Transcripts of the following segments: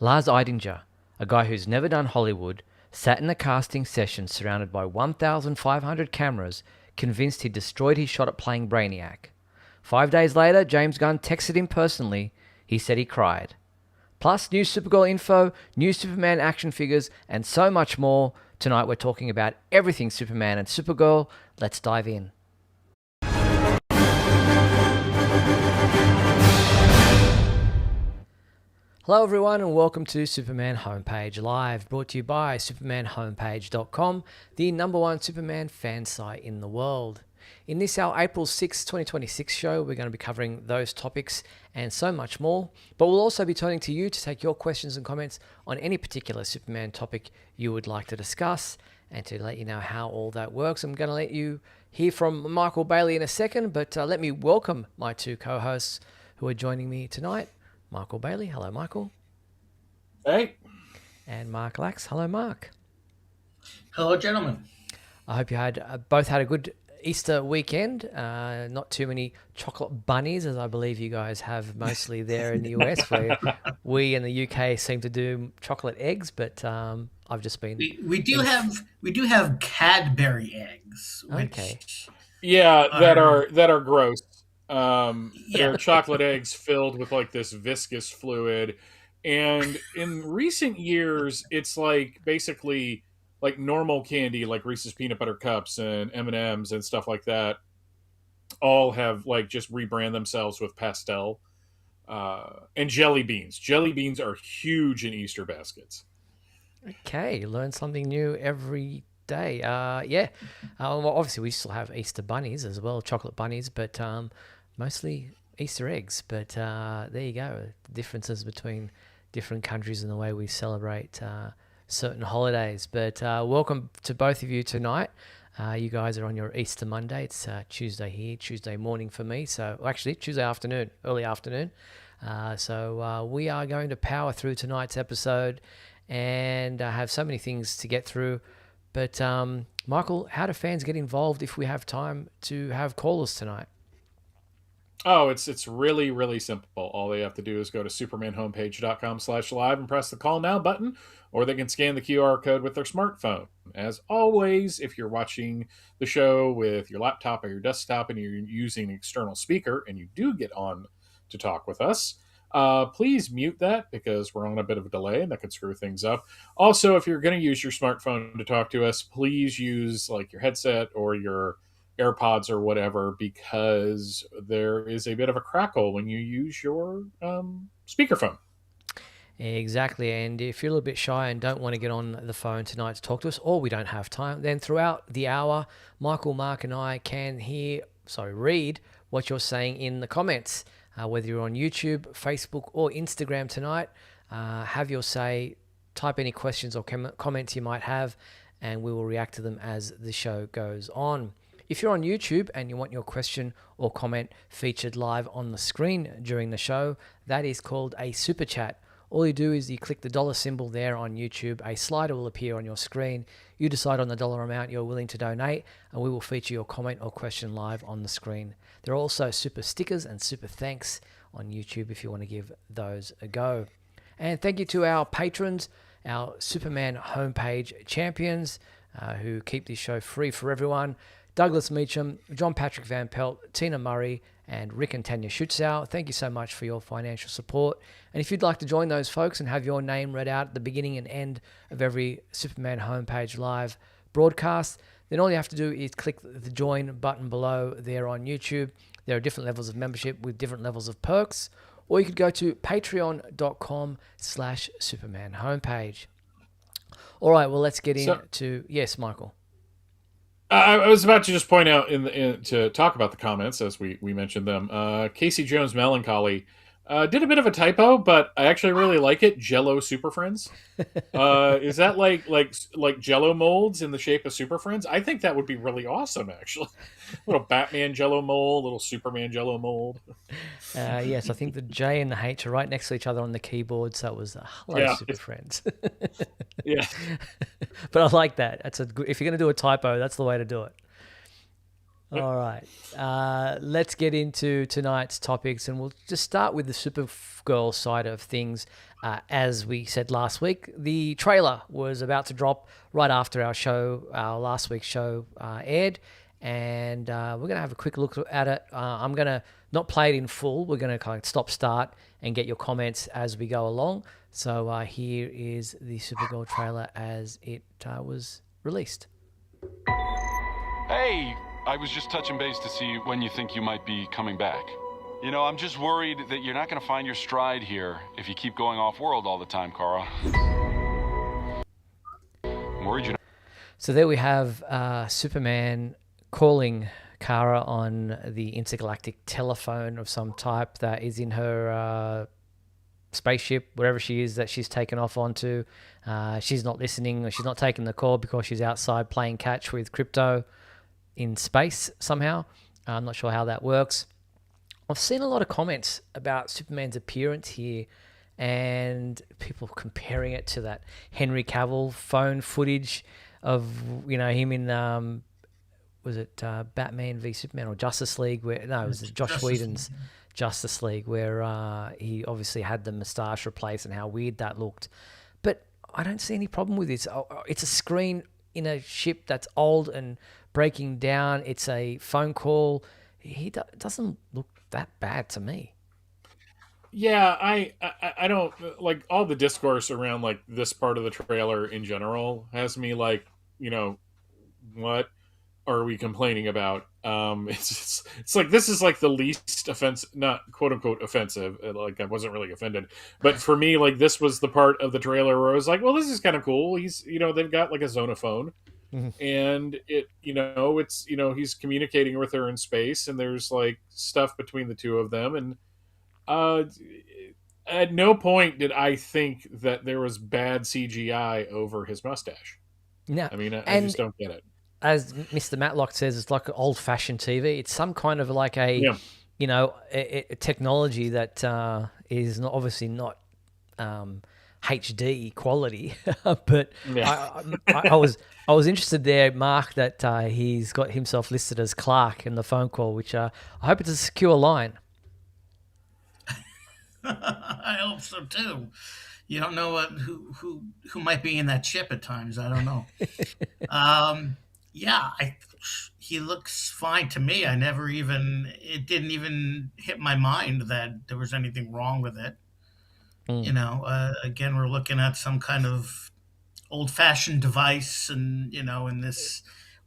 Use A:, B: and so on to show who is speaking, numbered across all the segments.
A: Lars Eidinger, a guy who's never done Hollywood, sat in a casting session surrounded by 1,500 cameras, convinced he'd destroyed his shot at playing Brainiac. 5 days later, James Gunn texted him personally. He said he cried. Plus, new Supergirl info, new Superman action figures, and so much more. Tonight we're talking about everything Superman and Supergirl. Let's dive in. Hello everyone and welcome to Superman Homepage Live, brought to you by supermanhomepage.com, the #1 Superman fan site in the world. In this, our April 6, 2026 show, we're going to be covering those topics and so much more, but we'll also be turning to you to take your questions and comments on any particular Superman topic you would like to discuss and to let you know how all that works. I'm going to let you hear from Michael Bailey in a second, but let me welcome my two co-hosts who are joining me tonight. Michael Bailey. Hello, Michael.
B: Hey.
A: And Mark Lax. Hello, Mark.
C: Hello, gentlemen.
A: I hope you had both had a good Easter weekend. Not too many chocolate bunnies, as I believe you guys have mostly there in the US, where we in the UK seem to do chocolate eggs. But I've just been.
C: We do have Cadbury eggs.
A: Okay.
B: Yeah, that are gross. They're chocolate eggs filled with like this viscous fluid, and in recent years it's like basically like normal candy like Reese's peanut butter cups and M&Ms and stuff like that all have like just rebrand themselves with pastel and jelly beans. Jelly beans are huge in Easter baskets.
A: Okay, learn something new every day. Well, obviously we still have Easter bunnies as well, chocolate bunnies, but mostly Easter eggs. But there you go, differences between different countries and the way we celebrate certain holidays. But welcome to both of you tonight. You guys are on your Easter Monday. It's Tuesday here, Tuesday morning for me. So actually Tuesday afternoon, early afternoon. So we are going to power through tonight's episode and have so many things to get through. But Michael, how do fans get involved if we have time to have callers tonight?
B: Oh, it's really, really simple. All they have to do is go to supermanhomepage.com/live and press the call now button, or they can scan the QR code with their smartphone. As always, if you're watching the show with your laptop or your desktop and you're using an external speaker and you do get on to talk with us, please mute that because we're on a bit of a delay and that could screw things up. Also, if you're going to use your smartphone to talk to us, please use like your headset or your AirPods or whatever, because there is a bit of a crackle when you use your speakerphone.
A: Exactly, and if you're a little bit shy and don't want to get on the phone tonight to talk to us, or we don't have time, then throughout the hour, Michael, Mark, and I can read what you're saying in the comments, whether you're on YouTube, Facebook, or Instagram tonight. Have your say, type any questions or comments you might have, and we will react to them as the show goes on. If you're on YouTube and you want your question or comment featured live on the screen during the show, that is called a super chat. All you do is you click the dollar symbol there on YouTube. A slider will appear on your screen. You decide on the dollar amount you're willing to donate, and we will feature your comment or question live on the screen. There are also super stickers and super thanks on YouTube if you want to give those a go. And thank you to our patrons, our Superman homepage champions, who keep this show free for everyone. Douglas Meacham, John Patrick Van Pelt, Tina Murray, and Rick and Tanya Schutzau. Thank you so much for your financial support. And if you'd like to join those folks and have your name read out at the beginning and end of every Superman Homepage Live broadcast, then all you have to do is click the join button below there on YouTube. There are different levels of membership with different levels of perks. Or you could go to patreon.com/Superman Homepage. All right, well, let's get into... Yes, Michael.
B: I was about to just point out to talk about the comments as we mentioned them. Casey Jones Melancholy did a bit of a typo, but I actually really like it. Jello Super Friends. Is that like Jello molds in the shape of Super Friends? I think that would be really awesome, actually. Little Batman Jello mold, little Superman Jello mold.
A: Yes, I think the J and the H are right next to each other on the keyboard, so it was hello Super Friends.
B: Yeah.
A: But I like that. If you're going to do a typo, that's the way to do it. All right. Let's get into tonight's topics, and we'll just start with the Supergirl side of things. As we said last week, the trailer was about to drop right after our last week's show aired, and we're going to have a quick look at it. I'm going to not play it in full. We're going to kind of stop, start, and get your comments as we go along. So here is the Supergirl trailer as it was released.
D: Hey, I was just touching base to see when you think you might be coming back. You know, I'm just worried that you're not going to find your stride here if you keep going off-world all the time, Kara. I'm worried you're not...
A: So there we have Superman calling Kara on the intergalactic telephone of some type that is in her spaceship, wherever she is that she's taken off onto. She's not listening, or she's not taking the call because she's outside playing catch with Crypto in space somehow. I'm not sure how that works. I've seen a lot of comments about Superman's appearance here and people comparing it to that Henry Cavill phone footage of, him in, was it Batman v Superman or Justice League? It was Josh Whedon's Justice League, where he obviously had the moustache replaced and how weird that looked. But I don't see any problem with this. It's a screen in a ship that's old and breaking down. It's a phone call. He doesn't look that bad to me.
B: Yeah, I don't like all the discourse around like this part of the trailer in general has me like, what are we complaining about? It's like this is like the least offensive, not quote unquote offensive. Like I wasn't really offended, but for me, like this was the part of the trailer where I was like, well, this is kind of cool. He's they've got like a zonophone, and it's he's communicating with her in space, and there's like stuff between the two of them, and at no point did I think that there was bad CGI over his mustache.
A: No,
B: I mean, I just don't get it.
A: As Mr. Matlock says, it's like old-fashioned TV. It's some kind of like a technology that is obviously not HD quality. But yeah. I was interested there, Mark, that he's got himself listed as Clark in the phone call, which I hope it's a secure line.
C: I hope so too. You don't know who might be in that ship at times. I don't know. Yeah, he looks fine to me. It didn't even hit my mind that there was anything wrong with it. Again, we're looking at some kind of old-fashioned device, and in this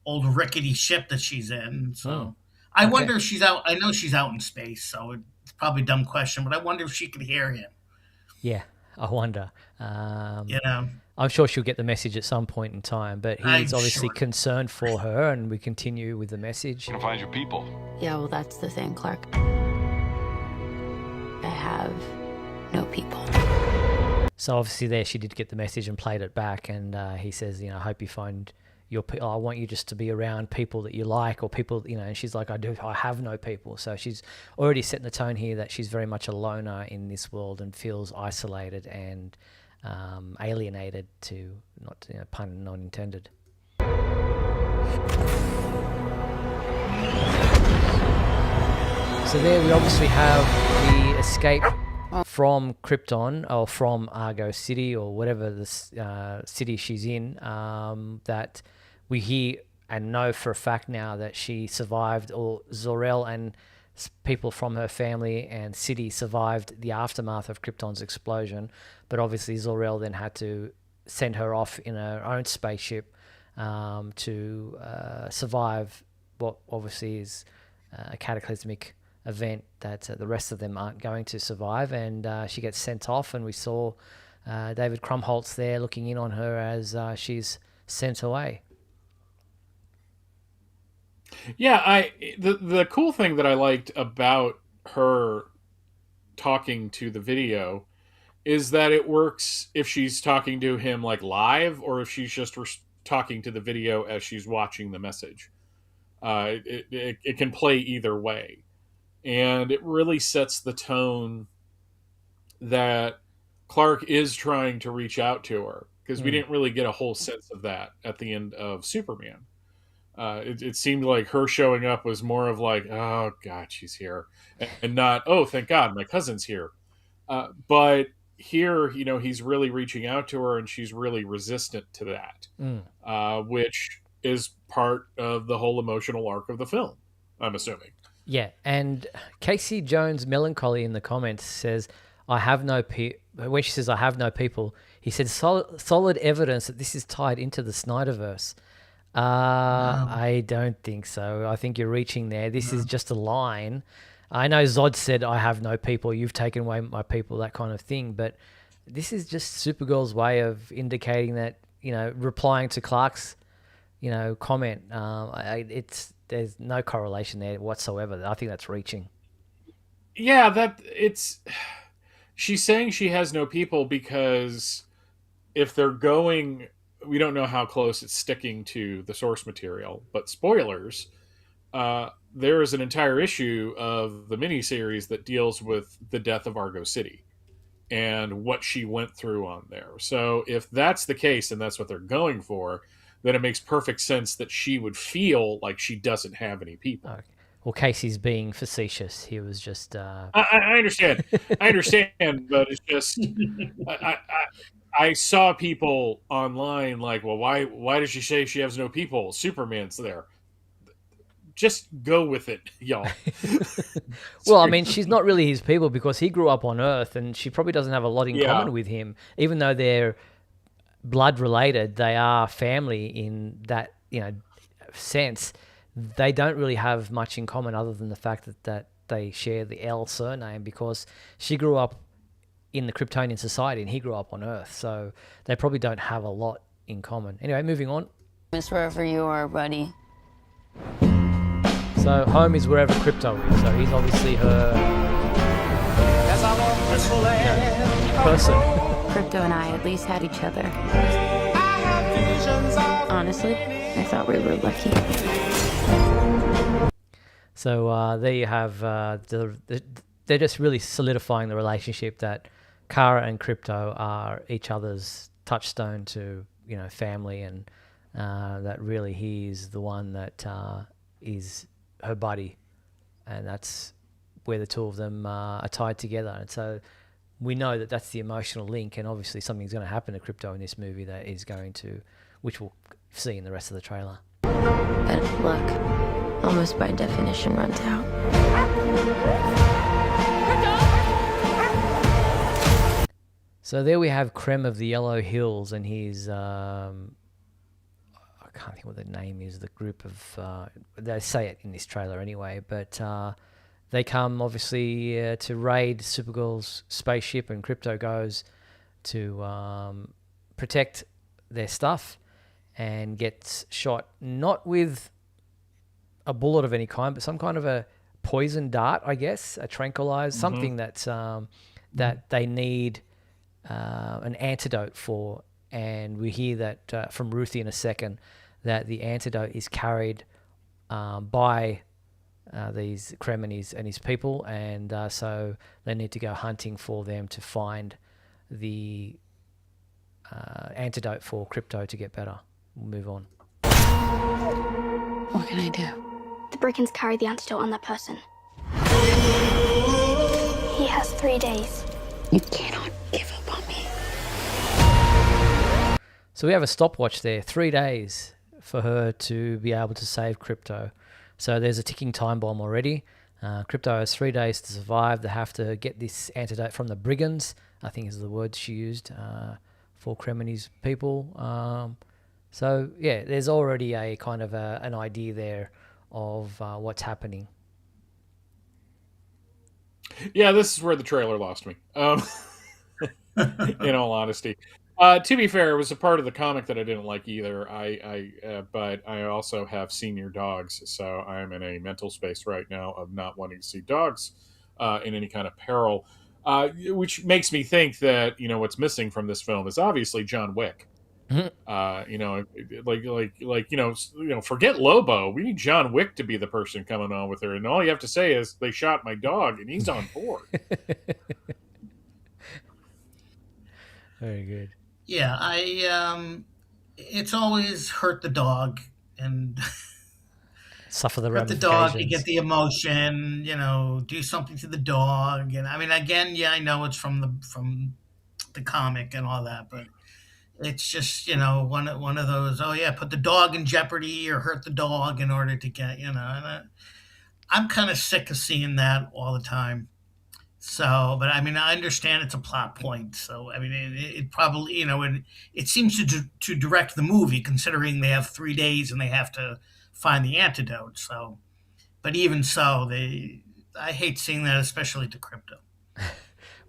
C: old rickety ship that she's in. So I wonder if she's out. I know she's out in space, so it's probably a dumb question, but I wonder if she could hear him.
A: Yeah, I wonder. I'm sure she'll get the message at some point in time, but he's obviously concerned for her, and we continue with the message.
D: You're gonna find your people.
E: Yeah, well, that's the thing, Clark. I have no people.
A: So obviously there she did get the message and played it back, and he says, I hope you find your people. I want you just to be around people that you like, or people, and she's like, I have no people. So she's already setting the tone here that she's very much a loner in this world and feels isolated and alienated, to not pun not intended. So there we obviously have the escape from Krypton, or from Argo City, or whatever the city she's in, that we hear and know for a fact now that she survived, or Zor-El and people from her family and city survived the aftermath of Krypton's explosion. But obviously Zor-El then had to send her off in her own spaceship to survive what obviously is a cataclysmic event that the rest of them aren't going to survive. And she gets sent off, and we saw David Krumholtz there looking in on her as she's sent away.
B: Yeah, the cool thing that I liked about her talking to the video is that it works if she's talking to him like live, or if she's just talking to the video as she's watching the message. It can play either way, and it really sets the tone that Clark is trying to reach out to her, because we didn't really get a whole sense of that at the end of Superman. It seemed like her showing up was more of like, oh God, she's here, and not, oh, thank God, my cousin's here. But here, he's really reaching out to her, and she's really resistant to that, which is part of the whole emotional arc of the film, I'm assuming.
A: Yeah, and Casey Jones Melancholy in the comments says, "I have no when she says I have no people," he said solid evidence that this is tied into the Snyderverse. I don't think so. I think you're reaching there. This is just a line. I know Zod said, "I have no people. You've taken away my people," that kind of thing. But this is just Supergirl's way of indicating that, replying to Clark's, comment. There's no correlation there whatsoever. I think that's reaching.
B: Yeah, she's saying she has no people because if they're going, we don't know how close it's sticking to the source material, but spoilers, there is an entire issue of the miniseries that deals with the death of Argo City and what she went through on there. So if that's the case and that's what they're going for, then it makes perfect sense that she would feel like she doesn't have any people.
A: Okay. Well, Casey's being facetious. He was just...
B: I understand. I understand, but it's just... I saw people online like, well, why does she say she has no people? Superman's there. Just go with it, y'all.
A: Well, I mean, she's not really his people because he grew up on Earth and she probably doesn't have a lot in common with him. Even though they're blood related, they are family in that, sense. They don't really have much in common other than the fact that they share the L surname because she grew up in the Kryptonian society and he grew up on Earth. So they probably don't have a lot in common. Anyway, moving on.
E: Miss wherever you are, buddy.
A: So home is wherever Krypto is. So he's obviously her person.
E: Crypto and I at least had each other. Honestly, I thought we were lucky.
A: So there you have, they're just really solidifying the relationship that Kara and Krypto are each other's touchstone to, family, and that really he's the one that is her buddy, and that's where the two of them are tied together. And so we know that that's the emotional link, and obviously something's going to happen to Krypto in this movie that is going to, which we'll see in the rest of the trailer.
E: But luck, almost by definition, runs out.
A: So there we have Krem of the Yellow Hills, and his I can't think what the name is. The group of they say it in this trailer anyway, but they come obviously to raid Supergirl's spaceship, and Krypto goes to protect their stuff and gets shot, not with a bullet of any kind, but some kind of a poison dart, I guess, a tranquilizer, something that's that they need an antidote for. And we hear that from Ruthie in a second, that the antidote is carried by these Krem and his people, and so they need to go hunting for them to find the antidote for Krypto to get better. We'll move on.
E: What can I do?
F: The Brickens carry the antidote on that person. He has 3 days.
E: You cannot give up on me.
A: So we have a stopwatch there, 3 days for her to be able to save Krypto. So there's a ticking time bomb already. Krypto has 3 days to survive. They have to get this antidote from the Brigands, I think is the word she used, for Krem and his people. So, yeah, there's already a kind of an idea there of what's happening.
B: Yeah, this is where the trailer lost me, in all honesty. To be fair, it was a part of the comic that I didn't like either. But I also have senior dogs, so I'm in a mental space right now of not wanting to see dogs in any kind of peril, which makes me think that what's missing from this film is obviously John Wick. Forget Lobo. We need John Wick to be the person coming on with her, and all you have to say is they shot my dog, and he's on board.
A: Very good.
C: Yeah, it's always hurt the dog, and
A: Suffer the
C: hurt the
A: ramifications.
C: dog, you get the emotion, do something to the dog. And I mean, again, yeah, I know it's from the comic and all that, but it's just, one of those, oh yeah, put the dog in jeopardy or hurt the dog in order to get, and I'm kind of sick of seeing that all the time. So, but I mean, I understand it's a plot point. So, I mean, it probably, it seems to direct the movie, considering they have 3 days and they have to find the antidote. So, but even so, I hate seeing that, especially to Crypto.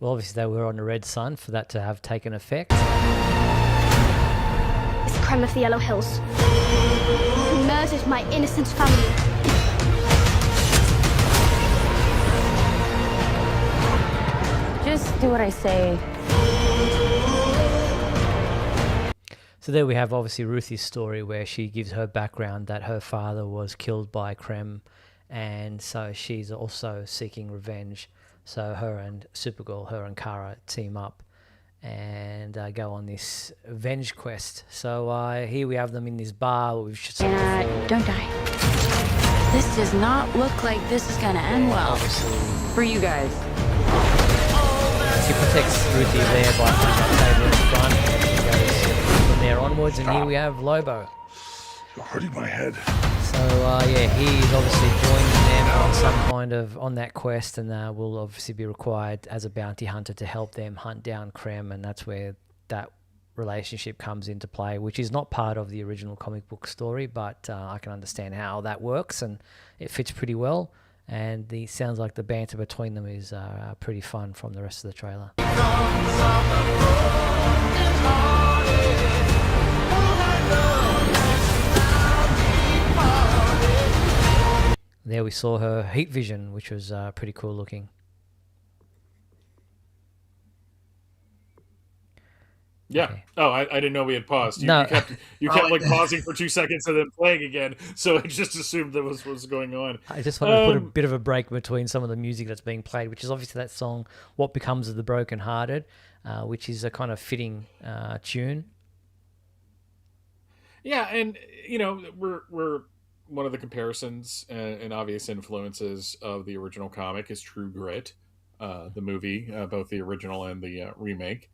A: Well, obviously they were on the Red Sun for that to have taken effect.
F: It's crime of the Yellow Hills who murdered my innocent family.
E: Just do what I say.
A: So there we have obviously Ruthie's story where she gives her background that her father was killed by Krem, and so she's also seeking revenge. So her and Supergirl, her and Kara team up and go on this revenge quest. So here we have them in this bar. We've
E: Don't die. This does not look like this is going to end well for you guys.
A: She protects Ruthie there by putting that table in front. She goes from there onwards, and here we have Lobo.
G: You're hurting my head.
A: So he's obviously joining them on some kind of on that quest, and will obviously be required as a bounty hunter to help them hunt down Krem, and that's where that relationship comes into play, which is not part of the original comic book story, but I can understand how that works, and it fits pretty well. And it sounds like the banter between them is pretty fun from the rest of the trailer. There we saw her heat vision, which was pretty cool looking.
B: Yeah.
A: Okay.
B: Oh, I didn't know we had paused. You
A: No.
B: you kept like pausing for 2 seconds and then playing again. So I just assumed that was what was going on.
A: I just wanted to put a bit of a break between some of the music that's being played, which is obviously that song "What Becomes of the Broken Hearted," which is a kind of fitting tune.
B: Yeah, and we're one of the comparisons and obvious influences of the original comic is True Grit, the movie, both the original and the remake.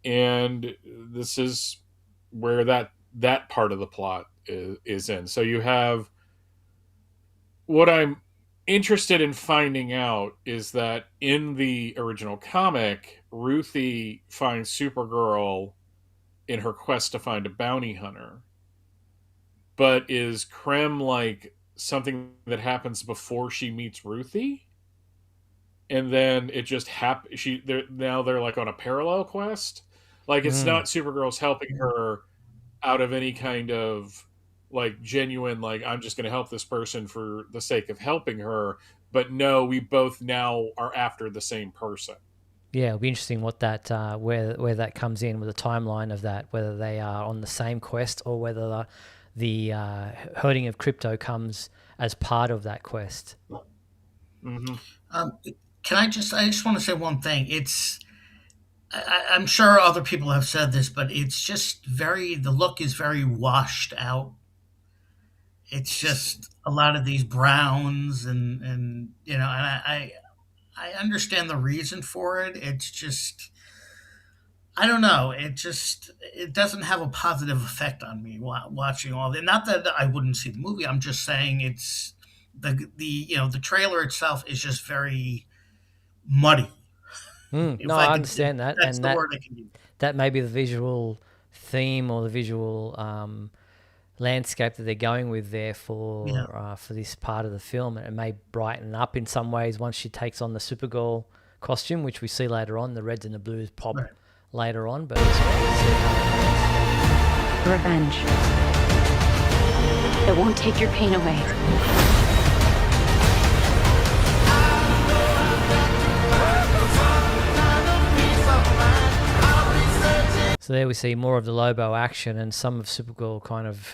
B: And this is where that part of the plot is in. So you have what I'm interested in finding out is that in the original comic, Ruthie finds Supergirl in her quest to find a bounty hunter. But is Krem like something that happens before she meets Ruthie? And then it just now they're like on a parallel quest. Like it's not Supergirl's helping her out of any kind of like genuine, like I'm just going to help this person for the sake of helping her. But no, we both now are after the same person.
A: Yeah, it'll be interesting what that where that comes in with the timeline of that, whether they are on the same quest or whether the hurting of Crypto comes as part of that quest.
B: Mm-hmm.
C: I just want to say one thing. I'm sure other people have said this, but it's just the look is very washed out. It's just a lot of these browns and I understand the reason for it. It's just, I don't know. It doesn't have a positive effect on me watching all that. Not that I wouldn't see the movie. I'm just saying it's the trailer itself is just very muddy.
A: No, I understand that,
C: That's
A: and
C: the word I can use.
A: that may be the visual theme or the visual landscape that they're going with there for this part of the film. It may brighten up in some ways once she takes on the Supergirl costume, which we see later on. The reds and the blues pop later on, but
E: Revenge. It won't take your pain away.
A: So there we see more of the Lobo action and some of Supergirl kind of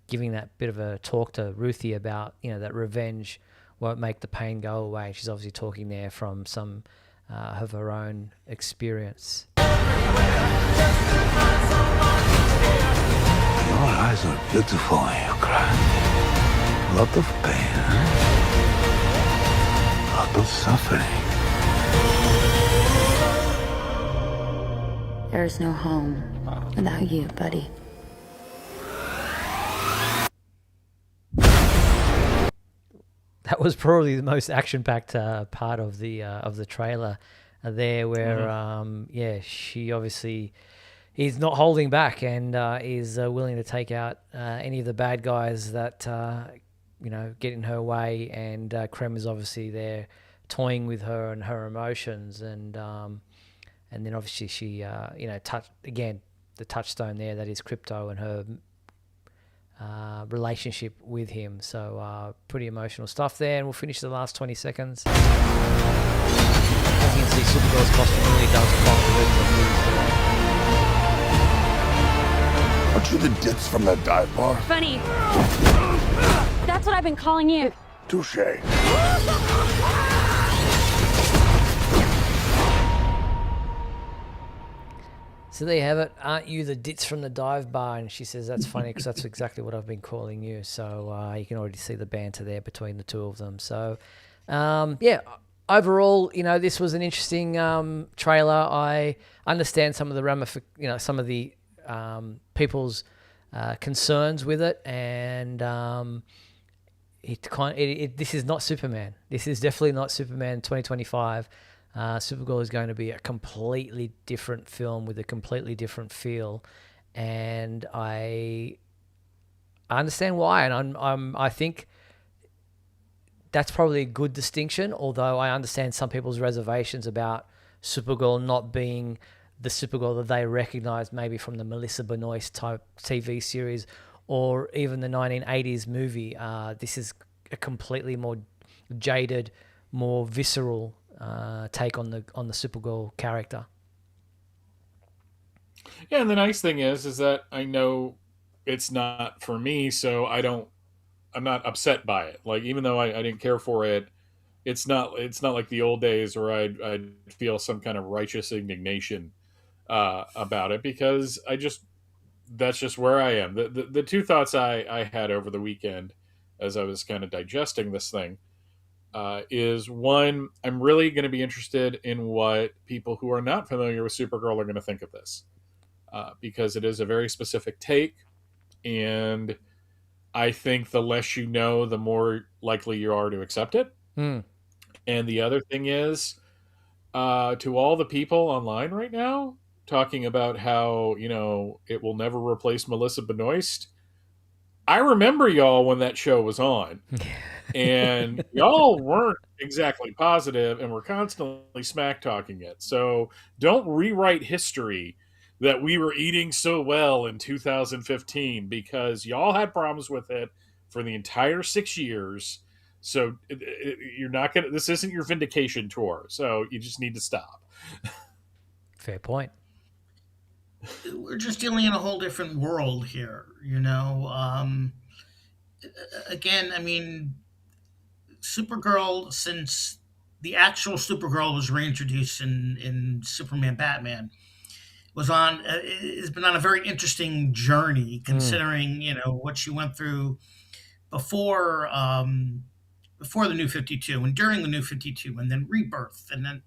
A: giving that bit of a talk to Ruthie about, that revenge won't make the pain go away. She's obviously talking there from some of her own experience.
G: Your eyes are beautiful when you cry. lot of pain, a lot of suffering.
E: There's no home without you, buddy.
A: That was probably the most action-packed part of the trailer there, where she obviously is not holding back and is willing to take out any of the bad guys that get in her way, and Krem is obviously there toying with her and her emotions, and then obviously she the touchstone there, that is Crypto and her relationship with him. So pretty emotional stuff there, and we'll finish the last 20 seconds. As you can see, Supergirl's costume really does pop the rest of the movie.
G: Aren't you the ditz from that dive bar?
F: Funny. That's what I've been calling you.
G: Touche.
A: So there you have it. Aren't you the ditz from the dive bar? And she says, that's funny because that's exactly what I've been calling you. So you can already see the banter there between the two of them. So, overall, this was an interesting trailer. I understand some of the some of the people's concerns with it, and this is not Superman. This is definitely not Superman 2025. Supergirl is going to be a completely different film with a completely different feel, and I understand why, and I think that's probably a good distinction, although I understand some people's reservations about Supergirl not being the Supergirl that they recognize maybe from the Melissa Benoist type TV series or even the 1980s movie. This is a completely more jaded, more visceral take on the Supergirl character.
B: Yeah, and the nice thing is that I know it's not for me, so I'm not upset by it. Like, even though I didn't care for it, it's not like the old days where I'd feel some kind of righteous indignation about it, because that's just where I am. The two thoughts I had over the weekend as I was kind of digesting this thing is, one, I'm really going to be interested in what people who are not familiar with Supergirl are going to think of this, because it is a very specific take, and I think the less you know, the more likely you are to accept it. And the other thing is, to all the people online right now talking about how, it will never replace Melissa Benoist, I remember y'all when that show was on. And y'all weren't exactly positive and were constantly smack talking it. So don't rewrite history that we were eating so well in 2015, because y'all had problems with it for the entire 6 years. So you're not going to, this isn't your vindication tour. So you just need to stop.
A: Fair point.
C: We're just dealing in a whole different world here, again, I mean, Supergirl, since the actual Supergirl was reintroduced in Superman Batman, has been on a very interesting journey, considering what she went through before the New 52 and during the New 52, and then Rebirth, and then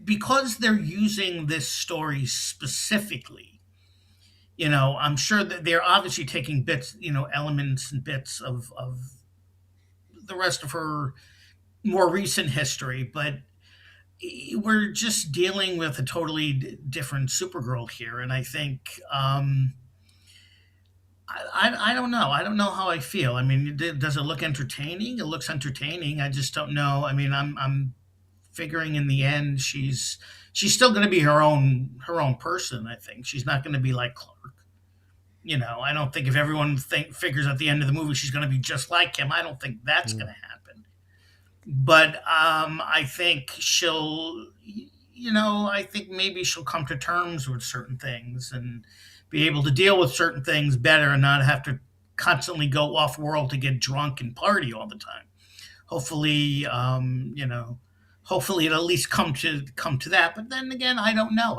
C: because they're using this story specifically, I'm sure that they're obviously taking bits, elements and bits of the rest of her more recent history, but we're just dealing with a totally different Supergirl here. And I think, I don't know. I don't know how I feel. I mean, does it look entertaining? It looks entertaining. I just don't know. I mean, I'm figuring in the end, she's still going to be her own person. I think she's not going to be like Clark. I don't think if everyone figures at the end of the movie she's going to be just like him, I don't think that's going to happen. But I think I think maybe she'll come to terms with certain things and be able to deal with certain things better and not have to constantly go off world to get drunk and party all the time. Hopefully, hopefully it'll at least come to that. But then again, I don't know.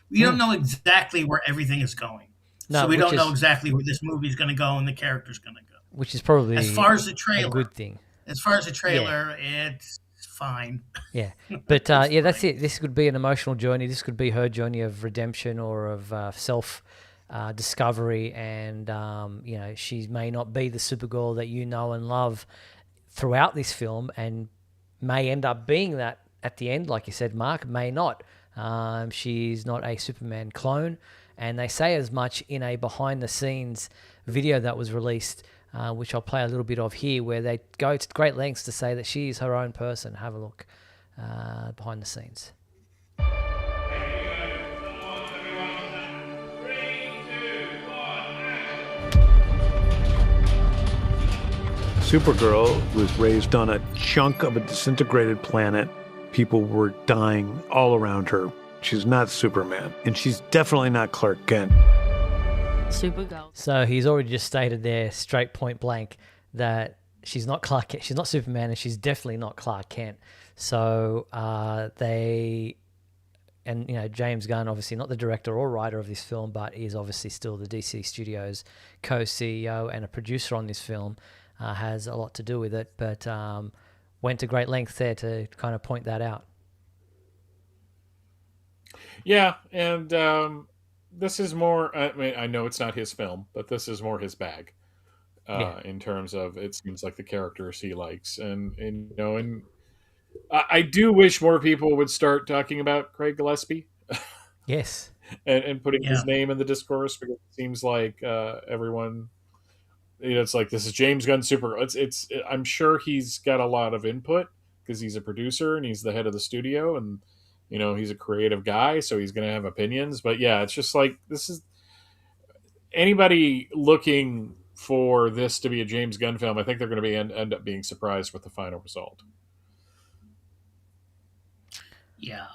C: We don't know exactly where everything is going. So we
A: which
C: don't know
A: is
C: exactly where this movie's going to go and the character's going to go.
A: which is probably
C: As far as the
A: a
C: trailer,
A: good thing.
C: it's fine.
A: Yeah, but
C: It's
A: yeah, that's
C: fine.
A: it. This could be an emotional journey. This could be her journey of redemption or of self discovery, and she may not be the Supergirl that you know and love throughout this film, and may end up being that at the end, like you said, Mark. May not. She's not a Superman clone, and they say as much in a behind-the-scenes video that was released, which I'll play a little bit of here, where they go to great lengths to say that she is her own person. Have a look behind the scenes.
H: Supergirl was raised on a chunk of a disintegrated planet. People were dying all around her. She's not Superman, and she's definitely not Clark Kent.
E: Supergirl.
A: So he's already just stated there, straight point blank, that she's not Clark Kent, she's not Superman, and she's definitely not Clark Kent. So James Gunn, obviously not the director or writer of this film, but is obviously still the DC Studios co-CEO and a producer on this film, has a lot to do with it, but went to great lengths there to kind of point that out.
B: Yeah, and this is more. I mean, I know it's not his film, but this is more his bag. In terms of, it seems like the characters he likes, and I do wish more people would start talking about Craig Gillespie.
A: Yes.
B: and putting his name in the discourse, because it seems like everyone, it's like, this is James Gunn Supergirl. It's I'm sure he's got a lot of input because he's a producer and he's the head of the studio, and he's a creative guy, so he's going to have opinions. But yeah, it's just like, this is anybody looking for this to be a James Gunn film, I think they're going to end up being surprised with the final result.
C: Yeah.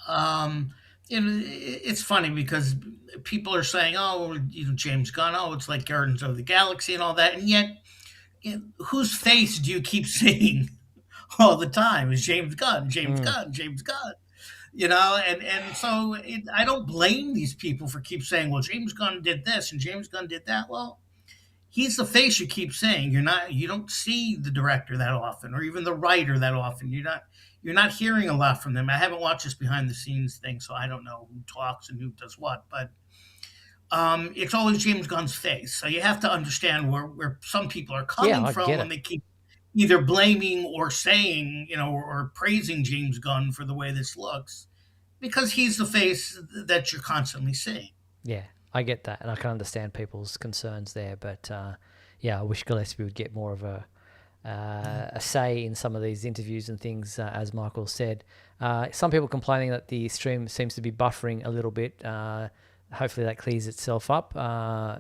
C: It's funny because people are saying, oh, James Gunn, oh, it's like Guardians of the Galaxy and all that. And yet, whose face do you keep seeing all the time? Is James Gunn, James Gunn, James Gunn. And so I don't blame these people for keep saying, well, James Gunn did this and James Gunn did that. Well, he's the face you keep saying. You don't see the director that often, or even the writer that often. You're not hearing a lot from them. I haven't watched this behind the scenes thing, so I don't know who talks and who does what, but it's always James Gunn's face. So you have to understand where some people are coming from when they keep either blaming or saying, or praising James Gunn for the way this looks, because he's the face that you're constantly seeing.
A: Yeah, I get that, and I can understand people's concerns there. But I wish Gillespie would get more of a say in some of these interviews and things, as Michael said. Some people complaining that the stream seems to be buffering a little bit. Hopefully that clears itself up.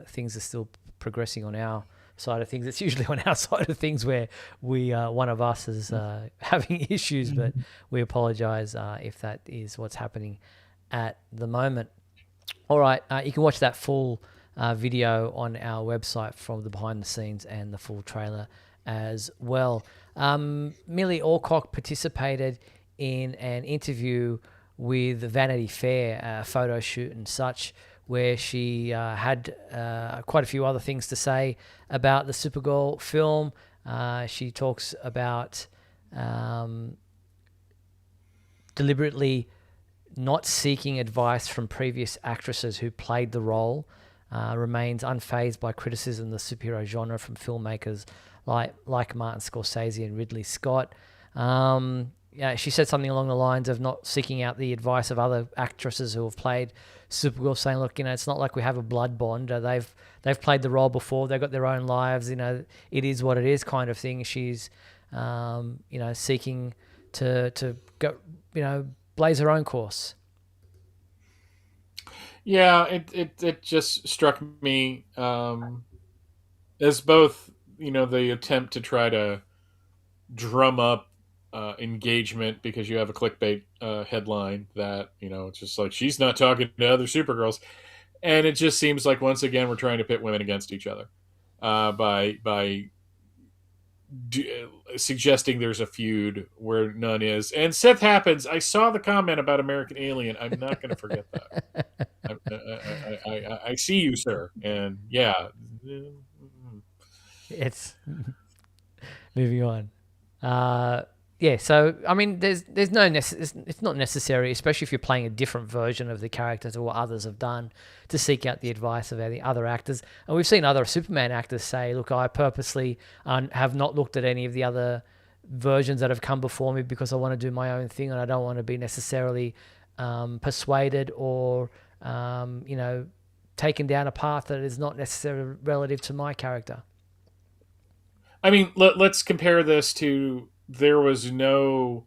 A: Things are still progressing on our side of things. It's usually on our side of things where one of us is having issues, but we apologize if that is what's happening at the moment. All right, you can watch that full video on our website from the behind the scenes and the full trailer as well. Millie Alcock participated in an interview with Vanity Fair, a photo shoot and such, where she had quite a few other things to say about the Supergirl film. She talks about deliberately not seeking advice from previous actresses who played the role, remains unfazed by criticism of the superhero genre from filmmakers like Martin Scorsese and Ridley Scott. She said something along the lines of not seeking out the advice of other actresses who have played Supergirl, saying, look, it's not like we have a blood bond. They've played the role before. They've got their own lives. It is what it is, kind of thing. She's, seeking to go, blaze her own course.
B: Yeah, it just struck me as both, the attempt to try to drum up engagement because you have a clickbait headline that, it's just like, she's not talking to other Supergirls. And it just seems like, once again, we're trying to pit women against each other by suggesting there's a feud where none is. And Seth Happens, I saw the comment about American Alien. I'm not going to forget that. I see you, sir. And yeah.
A: It's moving on. Yeah, so I mean, there's no it's not necessary, especially if you're playing a different version of the character to what others have done, to seek out the advice of the other actors. And we've seen other Superman actors say, "Look, I purposely have not looked at any of the other versions that have come before me because I want to do my own thing, and I don't want to be necessarily persuaded or taken down a path that is not necessarily relative to my character."
B: I mean, let's compare this to, there was no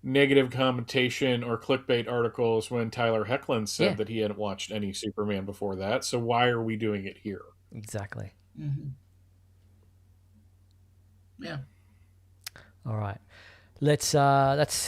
B: negative commentation or clickbait articles when Tyler Hoechlin said that he hadn't watched any Superman before that. So why are we doing it here?
A: Exactly.
C: Mm-hmm. Yeah.
A: All right. That's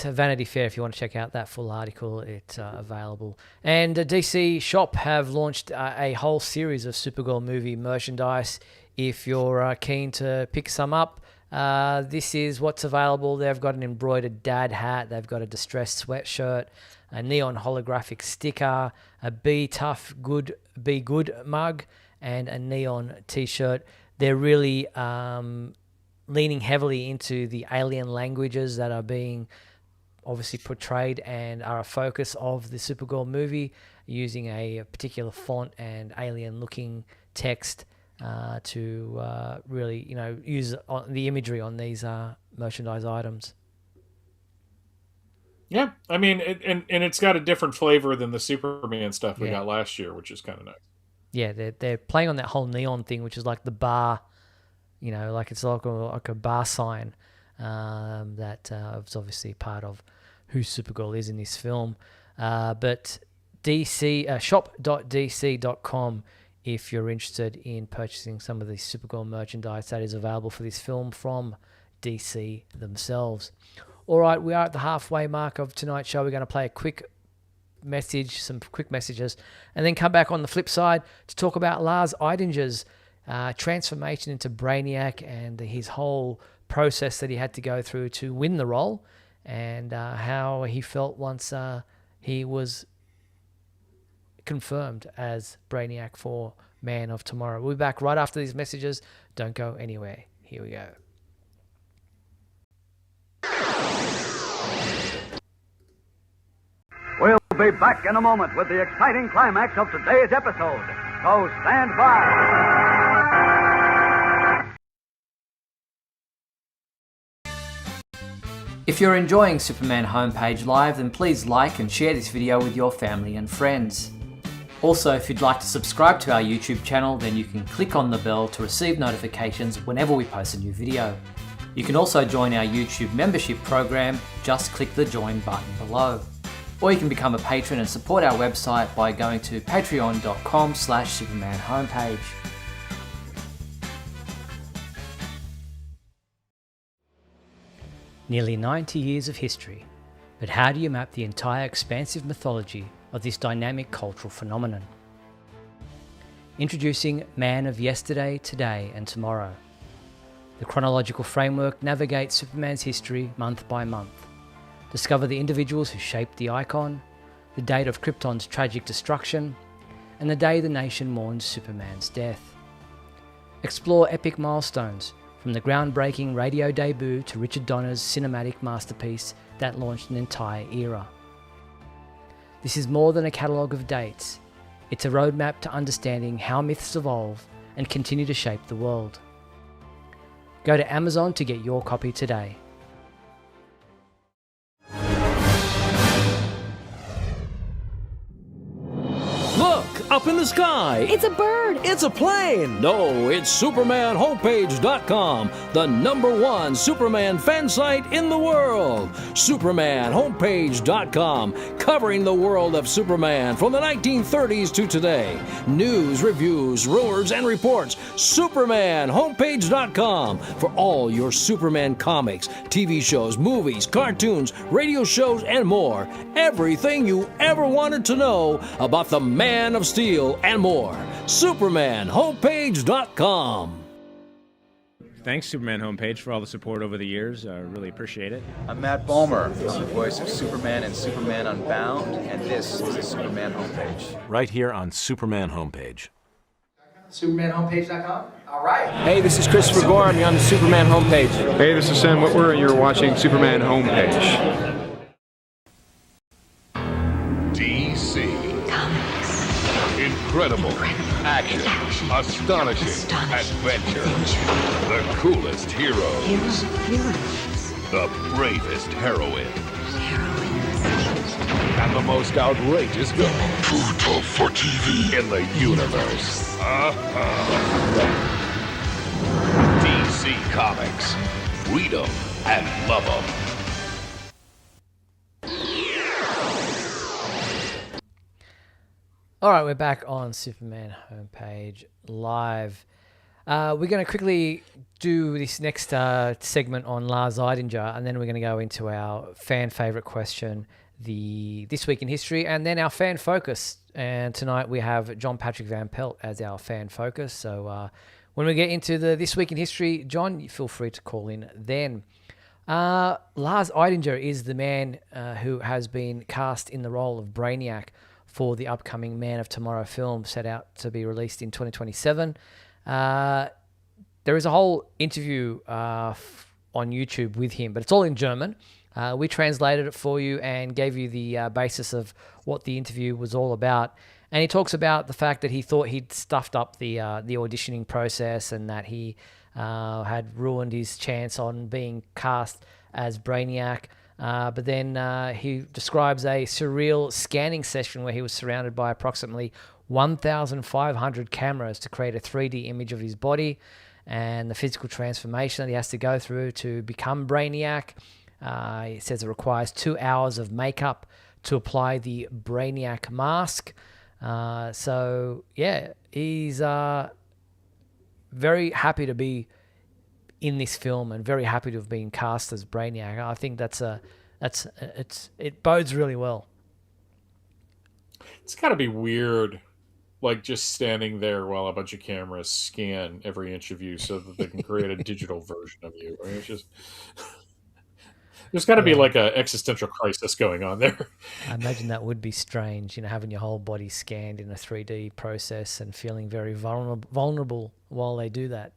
A: Vanity Fair. If you want to check out that full article, it's available. And DC Shop have launched a whole series of Supergirl movie merchandise. If you're keen to pick some up, this is what's available. They've got an embroidered dad hat. They've got a distressed sweatshirt, a neon holographic sticker, a Be Tough, Good, Be Good mug, and a neon t-shirt. They're really leaning heavily into the alien languages that are being obviously portrayed and are a focus of the Supergirl movie, using a particular font and alien-looking text to really, use the imagery on these merchandise items.
B: Yeah, I mean, and it's got a different flavor than the Superman stuff we got last year, which is kind of nice.
A: Yeah, they're playing on that whole neon thing, which is like the bar, like it's like a bar sign that is obviously part of who Supergirl is in this film. But shop.dc.com if you're interested in purchasing some of the Supergirl merchandise that is available for this film from DC themselves. All right, we are at the halfway mark of tonight's show. We're going to play a quick message, some quick messages, and then come back on the flip side to talk about Lars Eidinger's transformation into Brainiac and his whole process that he had to go through to win the role, and how he felt once he was confirmed as Brainiac for Man of Tomorrow. We'll be back right after these messages. Don't go anywhere. Here we go.
I: We'll be back in a moment with the exciting climax of today's episode. So stand by.
A: If you're enjoying Superman Homepage Live, then please like and share this video with your family and friends. Also, if you'd like to subscribe to our YouTube channel, then you can click on the bell to receive notifications whenever we post a new video. You can also join our YouTube membership program. Just click the join button below. Or you can become a patron and support our website by going to patreon.com/Superman Homepage. Nearly 90 years of history, but how do you map the entire expansive mythology of this dynamic cultural phenomenon? Introducing Man of Yesterday, Today and Tomorrow. The chronological framework navigates Superman's history month by month. Discover the individuals who shaped the icon, the date of Krypton's tragic destruction, and the day the nation mourns Superman's death. Explore epic milestones, from the groundbreaking radio debut to Richard Donner's cinematic masterpiece that launched an entire era. This is more than a catalogue of dates. It's a roadmap to understanding how myths evolve and continue to shape the world. Go to Amazon to get your copy today.
J: Look, up in the sky.
K: It's a bird.
J: It's a plane. No, it's SupermanHomepage.com, the #1 Superman fan site in the world. SupermanHomepage.com, covering the world of Superman from the 1930s to today. News, reviews, rumors, and reports. SupermanHomepage.com for all your Superman comics, TV shows, movies, cartoons, radio shows, and more. Everything you ever wanted to know about the Man of Steel and more. SupermanHomepage.com.
K: Thanks, Superman Homepage, for all the support over the years. I really appreciate it.
L: I'm Matt Bomer. I'm the voice of Superman in Superman Unbound, and this is the Superman Homepage.
M: Right here on Superman Homepage.
N: SupermanHomepage.com? All right.
J: Hey, this is Christopher Gorham. You're on the Superman Homepage.
O: Hey, this is Sam Witwer, and you're watching Superman Homepage.
P: DC. Comics. Incredible. Action. Astonishing. Adventure. The coolest heroes. The bravest heroines. And the most outrageous villains.
G: Too tough for TV.
P: In the universe. DC Comics. Read them and love them.
A: All right, we're back on Superman Homepage live. We're going to quickly do this next segment on Lars Eidinger, and then we're going to go into our fan favorite question, This Week in History, and then our fan focus. And tonight we have John Patrick Van Pelt as our fan focus. So when we get into the This Week in History, John, you feel free to call in then. Lars Eidinger is the man who has been cast in the role of Brainiac for the upcoming Man of Tomorrow film set out to be released in 2027. There is a whole interview on YouTube with him, but it's all in German. We translated it for you and gave you the basis of what the interview was all about. And he talks about the fact that he thought he'd stuffed up the auditioning process and that he had ruined his chance on being cast as Brainiac. But then he describes a surreal scanning session where he was surrounded by approximately 1,500 cameras to create a 3D image of his body and the physical transformation that he has to go through to become Brainiac. He says it requires 2 hours of makeup to apply the Brainiac mask. So, yeah, he's very happy to be in this film and very happy to have been cast as Brainiac. I think it bodes really well.
B: It's got to be weird, like just standing there while a bunch of cameras scan every inch of you so that they can create a digital version of you. I mean, it's just there's got to be like a existential crisis going on there.
A: I imagine that would be strange, having your whole body scanned in a 3D process and feeling very vulnerable while they do that.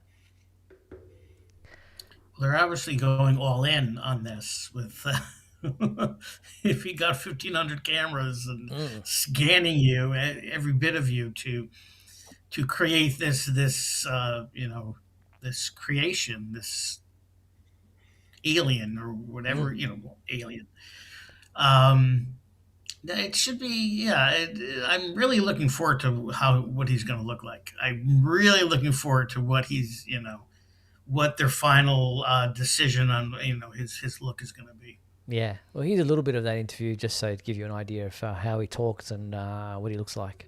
C: They're obviously going all in on this with if you got 1,500 cameras and scanning you, every bit of you to create this creation, this alien or whatever, alien. It should be, I'm really looking forward to what he's going to look like. I'm really looking forward to what he's, what their final decision on, his look is going to be.
A: Yeah. Well, here's a little bit of that interview just so to give you an idea of how he talks and what he looks like.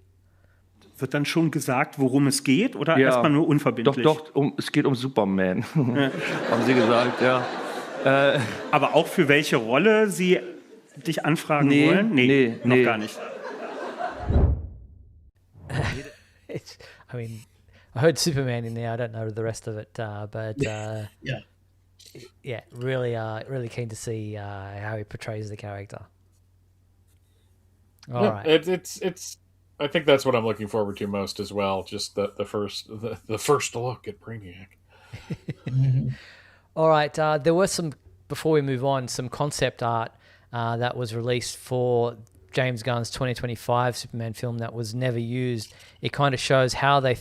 Q: Wird dann schon gesagt, worum es geht, oder erstmal nur unverbindlich?
R: Doch, es geht um Superman, haben Sie gesagt, ja.
Q: Aber auch für welche Rolle Sie dich anfragen wollen? Nee, noch gar nicht.
A: I heard Superman in there. I don't know the rest of it, but really keen to see how he portrays the character. All right.
B: It's. I think that's what I'm looking forward to most as well. Just the first look at Brainiac.
A: All right. There was some, before we move on, some concept art that was released for James Gunn's 2025 Superman film that was never used. It kind of shows how they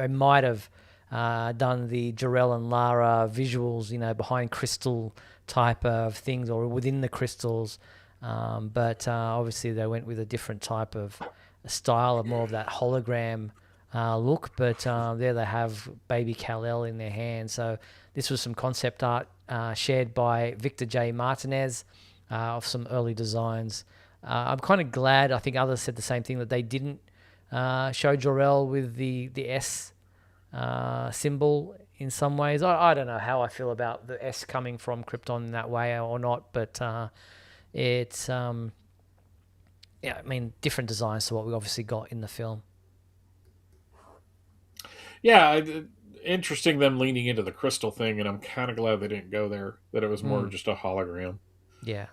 A: might have done the Jor-El and Lara visuals, behind crystal type of things or within the crystals. But obviously they went with a different type of style of more of that hologram look. But there they have baby Kal-El in their hand. So this was some concept art shared by Victor J. Martinez of some early designs. I'm kind of glad, I think others said the same thing, that they didn't show Jor-El with the S symbol in some ways. I don't know how I feel about the S coming from Krypton in that way or not, but it's different designs to what we obviously got in the film.
B: Yeah, interesting them leaning into the crystal thing, and I'm kind of glad they didn't go there, that it was more just a hologram.
A: Yeah.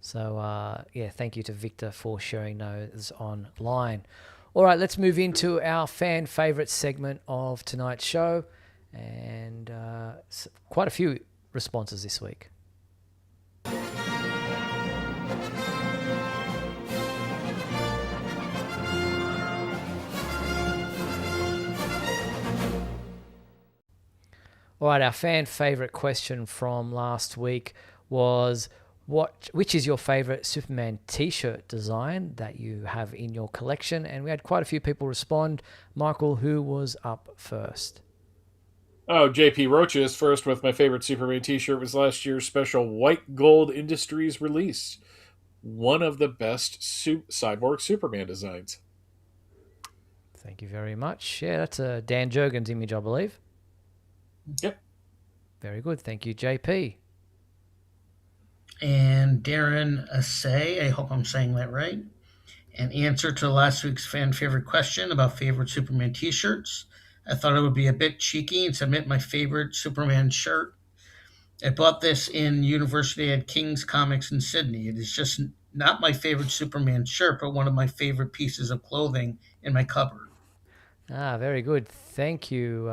A: So, thank you to Victor for sharing those online. All right, let's move into our fan favorite segment of tonight's show, and quite a few responses this week. All right, our fan favorite question from last week was, which is your favorite Superman t-shirt design that you have in your collection? And we had quite a few people respond. Michael, who was up first?
B: Oh, JP Rocha is first with my favorite Superman t-shirt was last year's special White Gold Industries release. One of the best Cyborg Superman designs.
A: Thank you very much. Yeah, that's a Dan Jurgens image, I believe.
B: Yep.
A: Very good. Thank you, JP.
C: And Darren Assay, I hope I'm saying that right. An answer to last week's fan favorite question about favorite Superman t-shirts. I thought it would be a bit cheeky and submit my favorite Superman shirt. I bought this in University at King's Comics in Sydney. It is just not my favorite Superman shirt, but one of my favorite pieces of clothing in my cupboard.
A: Very good. Thank you,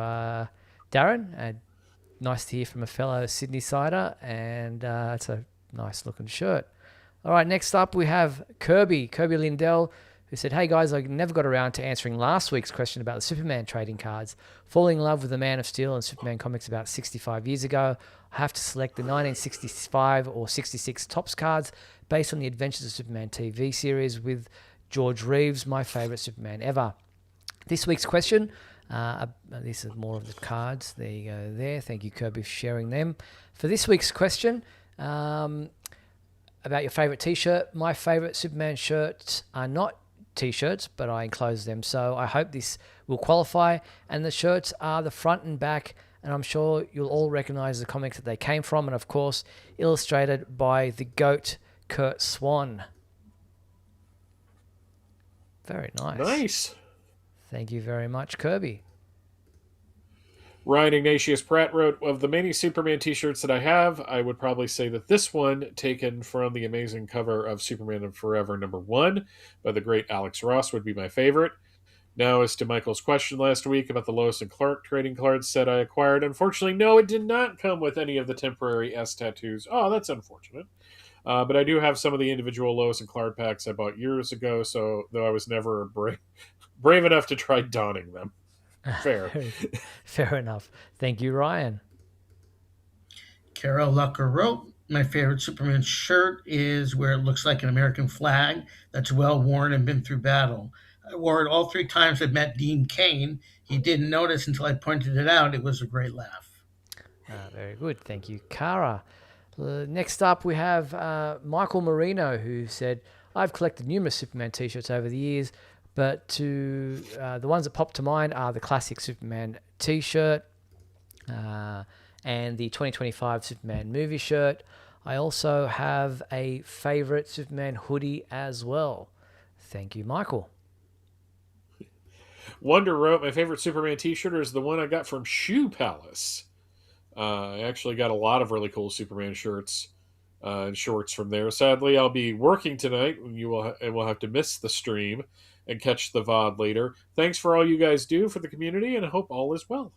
A: Darren. Nice to hear from a fellow Sydney-sider, and it's a nice-looking shirt. All right, next up we have Kirby Lindell, who said, "Hey guys, I never got around to answering last week's question about the Superman trading cards. Falling in love with the Man of Steel and Superman comics about 65 years ago. I have to select the 1965 or 66 Topps cards based on the Adventures of Superman TV series with George Reeves, my favorite Superman ever. This week's question, this is more of the cards. There you go there. Thank you, Kirby, for sharing them. For this week's question, about your favorite t-shirt, my favorite Superman shirts are not t-shirts, but I enclosed them, so I hope this will qualify. And the shirts are the front and back, and I'm sure you'll all recognize the comics that they came from, and of course illustrated by the GOAT Kurt Swan. Very nice. Thank you very much, Kirby.
B: Ryan Ignatius Pratt wrote, of the many Superman t-shirts that I have, I would probably say that this one, taken from the amazing cover of Superman of Forever #1 by the great Alex Ross, would be my favorite. Now, as to Michael's question last week about the Lois and Clark trading card set I acquired, unfortunately, no, it did not come with any of the temporary S tattoos. Oh, that's unfortunate. But I do have some of the individual Lois and Clark packs I bought years ago, so though I was never brave enough to try donning them.
A: Fair enough. Thank you, Ryan.
C: Carol Lucker wrote, my favorite Superman shirt is where it looks like an American flag that's well worn and been through battle. I wore it all 3 times I met Dean Cain. He didn't notice until I pointed it out. It was a great laugh.
A: Very good. Thank you, Cara. Next up, we have Michael Marino, who said, I've collected numerous Superman t-shirts over the years, but the ones that pop to mind are the classic Superman t-shirt and the 2025 Superman movie shirt. I also have a favorite Superman hoodie as well. Thank you, Michael.
B: Wonder wrote, my favorite Superman t-shirt is the one I got from Shoe Palace. I actually got a lot of really cool Superman shirts and shorts from there. Sadly, I'll be working tonight. We'll have to miss the stream and catch the VOD later. Thanks for all you guys do for the community, and I hope all is well.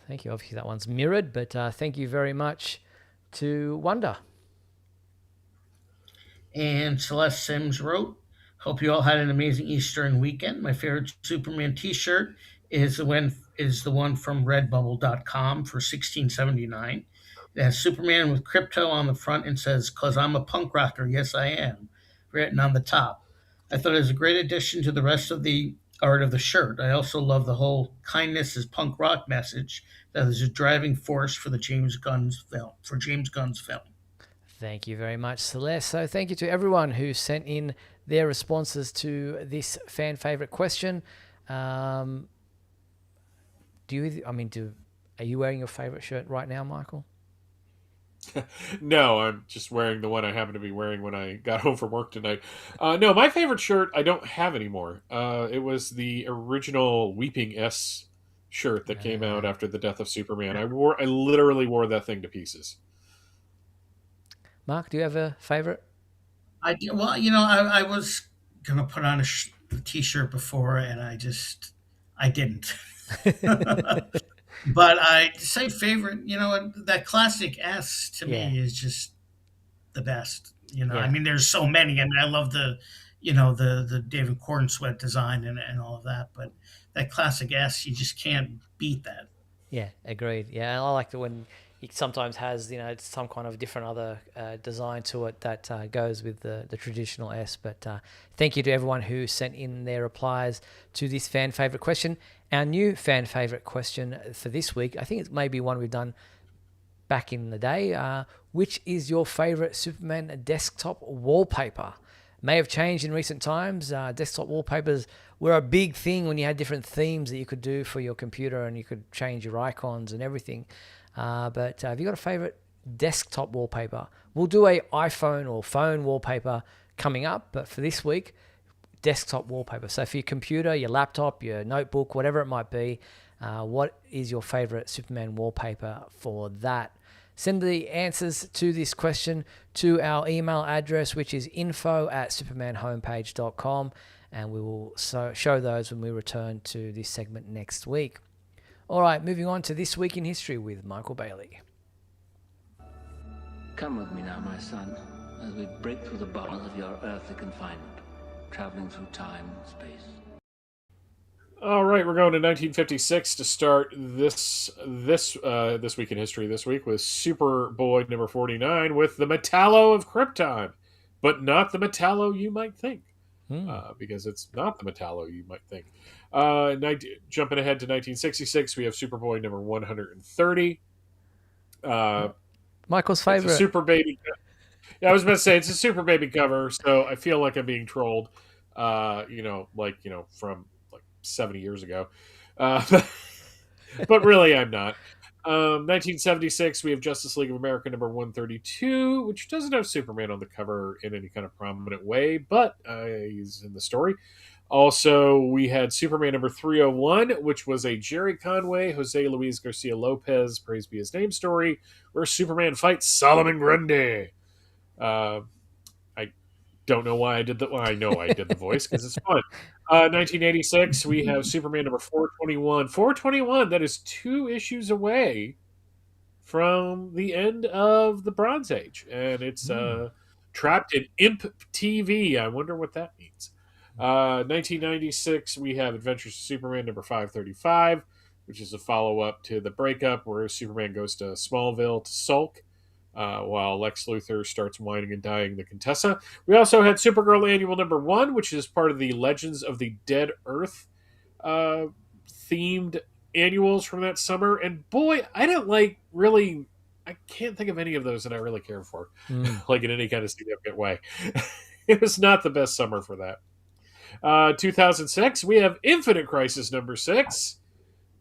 A: Thank you. Obviously, that one's mirrored, but thank you very much to Wonder.
C: And Celeste Sims wrote, hope you all had an amazing Easter and weekend. My favorite Superman t-shirt is the one from redbubble.com for $16.79. It has Superman with crypto on the front and says, 'cause I'm a punk rocker, yes I am, written on the top. I thought it was a great addition to the rest of the art of the shirt. I also love the whole kindness is punk rock message that is a driving force for James Gunn's film.
A: Thank you very much, Celeste. So thank you to everyone who sent in their responses to this fan favorite question. Are you wearing your favorite shirt right now, Michael?
B: No, I'm just wearing the one I happen to be wearing when I got home from work tonight. No, my favorite shirt I don't have anymore. It was the original Weeping S shirt that came out after the death of Superman. I literally wore that thing to pieces.
A: Mark, do you have a favorite?
C: I was gonna put on a t-shirt before, and I didn't. But I say favorite. That classic S to me is just the best. I mean, there's so many. I mean, I love the David Cornsweet design and all of that, but that classic S, you just can't beat that.
A: Yeah, agreed. Yeah, I like it when it sometimes has some kind of different other design to it that goes with the traditional S. But thank you to everyone who sent in their replies to this fan favorite question. Our new fan favorite question for this week, I think it may be one we've done back in the day. Which is your favorite Superman desktop wallpaper? May have changed in recent times. Desktop wallpapers were a big thing when you had different themes that you could do for your computer, and you could change your icons and everything. But have you got a favorite desktop wallpaper? We'll do a iPhone or phone wallpaper coming up, but for this week, desktop wallpaper. So for your computer, your laptop, your notebook, whatever it might be, what is your favorite Superman wallpaper for that? Send the answers to this question to our email address, which is info@supermanhomepage.com, and we will show those when we return to this segment next week. All right, moving on to This Week in History with Michael Bailey.
N: Come with me now, my son, as we break through the bars of your earthly confinement, traveling through time and space.
B: All right, we're going to 1956 to start this week in history. This week with Superboy number 49 with the Metallo of Krypton, but not the Metallo you might think, because it's not the Metallo you might think. Jumping ahead to 1966, we have Superboy number 130.
A: Michael's favorite.
B: Super Baby. Yeah, I was about to say it's a Super Baby cover, so I feel like I'm being trolled. From 70 years ago, but really I'm not. 1976, we have Justice League of America number 132, which doesn't have Superman on the cover in any kind of prominent way, but he's in the story. Also, we had Superman number 301, which was a Jerry Conway, Jose Luis Garcia Lopez, praise be his name story, where Superman fights Solomon Grundy. I don't know why I did that. Well, I know I did the voice because it's fun. 1986, we have Superman number 421. 421, that is 2 issues away from the end of the Bronze Age. And it's trapped in Imp TV. I wonder what that means. 1996, we have Adventures of Superman number 535, which is a follow-up to The Breakup, where Superman goes to Smallville to sulk, while Lex Luthor starts whining and dying the Contessa. We also had Supergirl Annual number 1, which is part of the Legends of the Dead Earth themed annuals from that summer. And boy, I can't think of any of those that I really care for, like in any kind of significant way. It was not the best summer for that. 2006, we have Infinite Crisis number 6.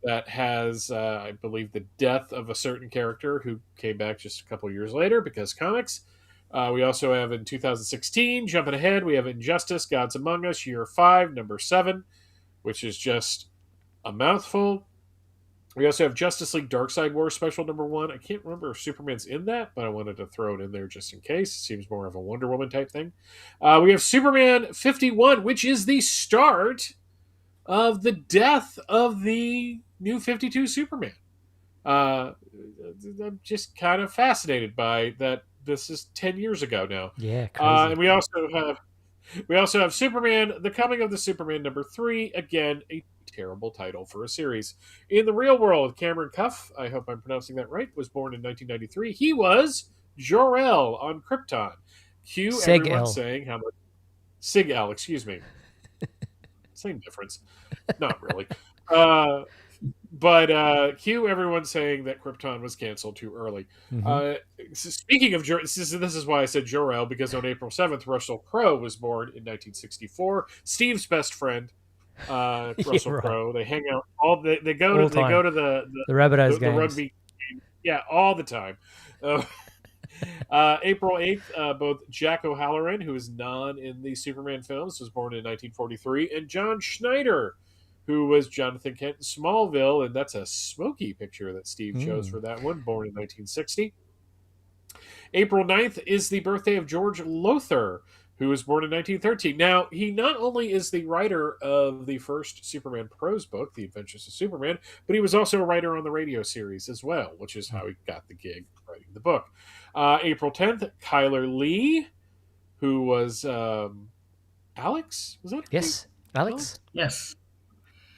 B: That has, I believe, the death of a certain character who came back just a couple years later because comics. We also have in 2016, jumping ahead, we have Injustice, Gods Among Us, Year 5, number 7, which is just a mouthful. We also have Justice League Darkseid War Special number 1. I can't remember if Superman's in that, but I wanted to throw it in there just in case. It seems more of a Wonder Woman type thing. We have Superman 51, which is the start of the death of the New 52 Superman. I'm just kind of fascinated by that. This is 10 years ago now.
A: Yeah, crazy.
B: And we also have Superman, The Coming of the Superman number 3. Again, a terrible title for a series. In the real world, Cameron Cuff, I hope I'm pronouncing that right, was born in 1993. He was Jor-El on Krypton. Cue everyone saying how much... Sig-El, excuse me. Same difference. Not really. But cue everyone saying that Krypton was canceled too early. Speaking of this is why I said Jor-El, because on April 7th, Russell Crowe was born in 1964. Steve's best friend, Russell Crowe. They hang out they go to the
A: Rabbitohs games.
B: Rugby game. Yeah, all the time. April 8th, both Jack O'Halloran, who is non in the Superman films, was born in 1943, and John Schneider, who was Jonathan Kent in Smallville, and that's a smoky picture that Steve chose
A: Mm.
B: for that one, born in 1960. April 9th is the birthday of George Lothar, who was born in 1913. Now, he not only is the writer of the first Superman prose book, The Adventures of Superman, but he was also a writer on the radio series as well, which is how he got the gig writing the book. April 10th, Kyler Lee, who was Alex? Was that?
A: Yes, Alex?
C: Yes.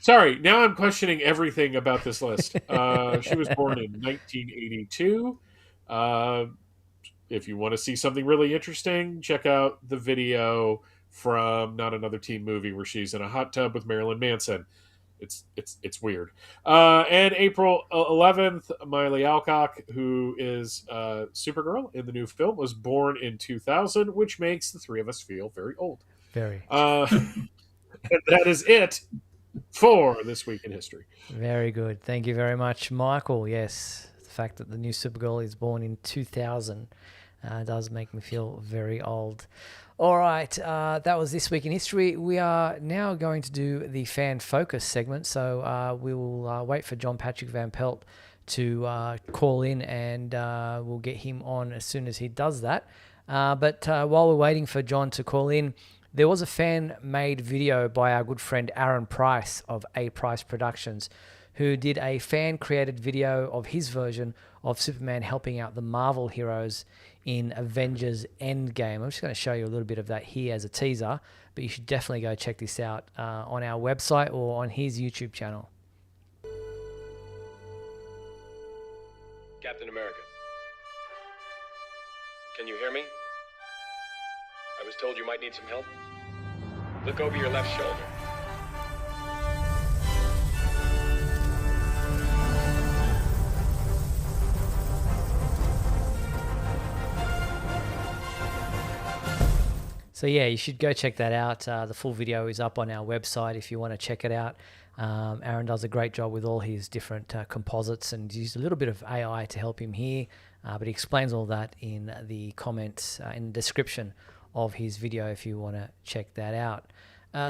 B: Sorry, now I'm questioning everything about this list. She was born in 1982. If you want to see something really interesting, check out the video from Not Another Teen Movie where she's in a hot tub with Marilyn Manson. It's weird. And April 11th, Miley Alcock, who is Supergirl in the new film, was born in 2000, which makes the three of us feel very old.
A: Very.
B: And that is it for This Week in History.
A: Very good. Thank you very much, Michael. Yes, the fact that the new Supergirl is born in 2000 does make me feel very old. All right, that was This Week in History. We are now going to do the fan focus segment, so we will wait for John Patrick Van Pelt to call in, and we'll get him on as soon as he does that. But while we're waiting for John to call in, there was a fan-made video by our good friend Aaron Price of A Price Productions, who did a fan-created video of his version of Superman helping out the Marvel heroes in Avengers Endgame. I'm just going to show you a little bit of that here as a teaser, but you should definitely go check this out on our website or on his YouTube channel.
S: Captain America. Can you hear me? I was told you might need some help. Look over your left shoulder.
A: So yeah, you should go check that out. The full video is up on our website if you want to check it out. Aaron does a great job with all his different composites, and used a little bit of AI to help him here, but he explains all that in the comments, in the description of his video if you want to check that out.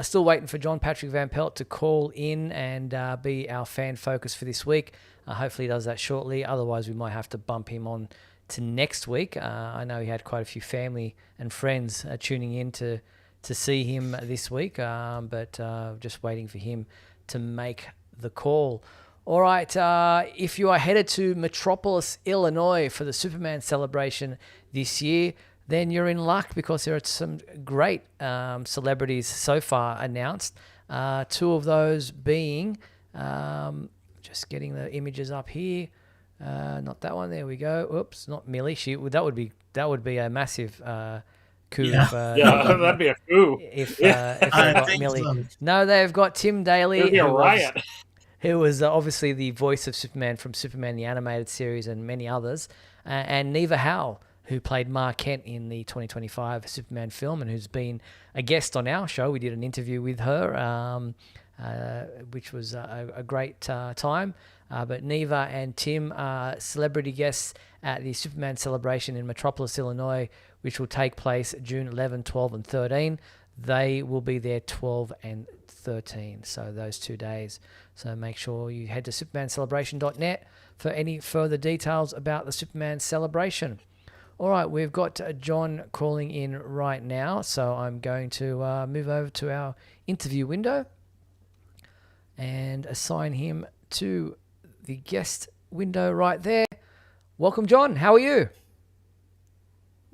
A: Still waiting for John Patrick Van Pelt to call in and be our fan focus for this week. Hopefully he does that shortly. Otherwise, we might have to bump him on to next week. I know he had quite a few family and friends tuning in to see him this week, but just waiting for him to make the call. All right, if you are headed to Metropolis, Illinois for the Superman celebration this year, then you're in luck because there are some great celebrities so far announced. Two of those being, just getting the images up here. Not that one. There we go. Oops, not Millie. That would be a massive coup.
B: Yeah, that'd be a coup.
A: If they got Millie. So. No, they've got Tim Daly.
B: It'd be a riot.
A: Who was obviously the voice of Superman from Superman the Animated Series and many others, and Neva Howell, who played Ma Kent in the 2025 Superman film and who's been a guest on our show. We did an interview with her, which was a great time. But Neva and Tim are celebrity guests at the Superman celebration in Metropolis, Illinois, which will take place June 11, 12, and 13. They will be there 12 and 13, so those 2 days. So make sure you head to supermancelebration.net for any further details about the Superman celebration. All right, we've got John calling in right now, so I'm going to move over to our interview window and assign him to the guest window right there. Welcome, John. How are you?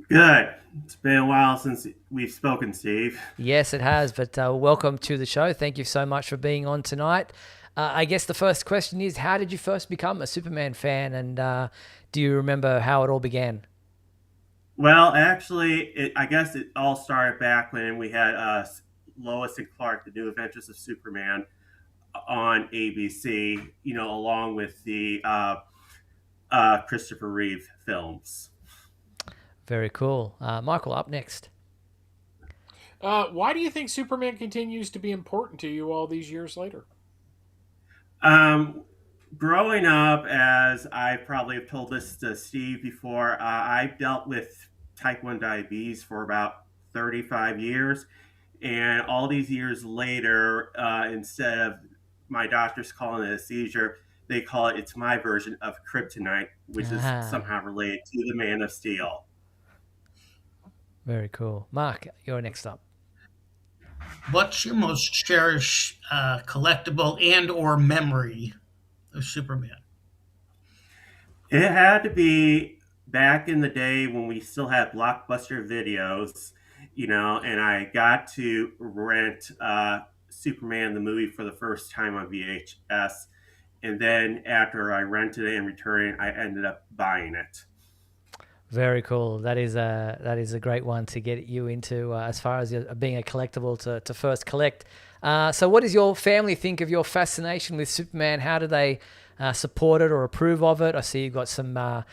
T: Good. It's been a while since we've spoken, Steve.
A: Yes, it has, but welcome to the show. Thank you so much for being on tonight. I guess the first question is, how did you first become a Superman fan, and do you remember how it all began?
T: Well, actually, I guess it all started back when we had Lois and Clark, The New Adventures of Superman, on ABC, along with the Christopher Reeve films.
A: Very cool. Michael, up next.
B: Why do you think Superman continues to be important to you all these years later?
T: Growing up, as I probably have told this to Steve before, I dealt with type 1 diabetes for about 35 years. And all these years later, instead of my doctors calling it a seizure, they call it's my version of kryptonite, which is somehow related to the Man of Steel.
A: Very cool. Mark, you're next up.
C: What's your most cherished collectible and or memory of Superman?
T: It had to be back in the day when we still had Blockbuster videos, and I got to rent Superman the movie for the first time on VHS. And then after I rented it and returned it, I ended up buying it.
A: Very cool. That is a great one to get you into as far as being a collectible to first collect. So what does your family think of your fascination with Superman? How do they support it or approve of it? I see you've got some